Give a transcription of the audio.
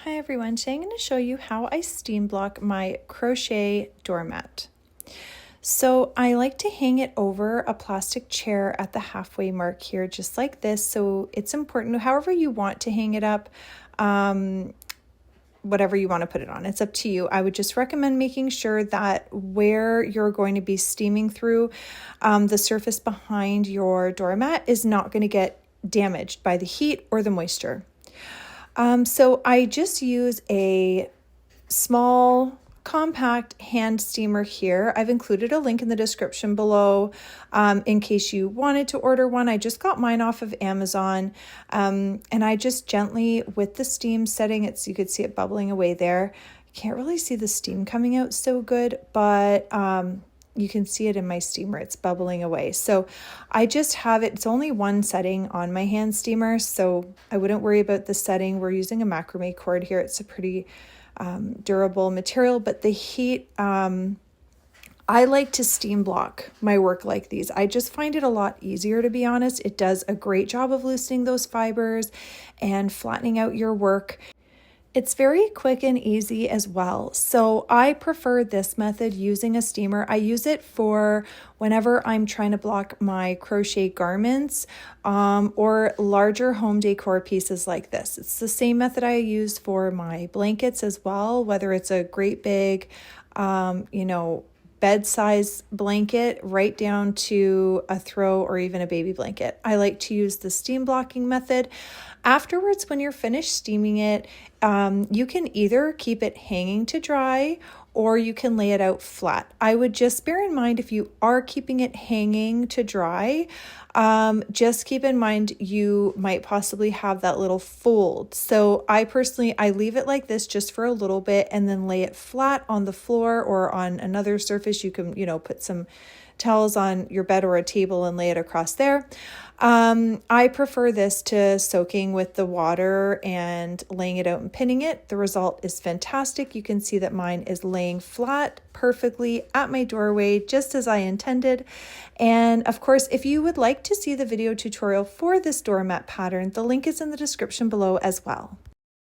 Hi everyone, today I'm going to show you how I steam block my crochet doormat. So I like to hang it over a plastic chair at the halfway mark here, just like this. So it's important, however you want to hang it up, whatever you want to put it on, it's up to you. I would just recommend making sure that where you're going to be steaming through, the surface behind your doormat is not going to get damaged by the heat or the moisture. So I just use a small compact hand steamer here. I've included a link in the description below in case you wanted to order one. I just got mine off of Amazon, and I just gently, with the steam setting, you could see it bubbling away there. I can't really see the steam coming out so good, but you can see it in my steamer, it's bubbling away. So I just have it, it's only one setting on my hand steamer, so I wouldn't worry about the setting. We're using a macrame cord here. It's a pretty durable material, but the heat, I like to steam block my work like these. I just find it a lot easier, to be honest. It does a great job of loosening those fibers and flattening out your work. It's very quick and easy as well. So I prefer this method, using a steamer. I use it for whenever I'm trying to block my crochet garments or larger home decor pieces like this. It's the same method I use for my blankets as well, whether it's a great big, bed size blanket right down to a throw or even a baby blanket. I like to use the steam blocking method. Afterwards, when you're finished steaming it, you can either keep it hanging to dry or you can lay it out flat. I would just bear in mind, if you are keeping it hanging to dry, just keep in mind you might possibly have that little fold. So I leave it like this just for a little bit and then lay it flat on the floor or on another surface. You can, put some towels on your bed or a table and lay it across there. I prefer this to soaking with the water and laying it out and pinning it. The result is fantastic. You can see that mine is laying flat perfectly at my doorway, just as I intended. And of course, if you would like to see the video tutorial for this doormat pattern, the link is in the description below as well.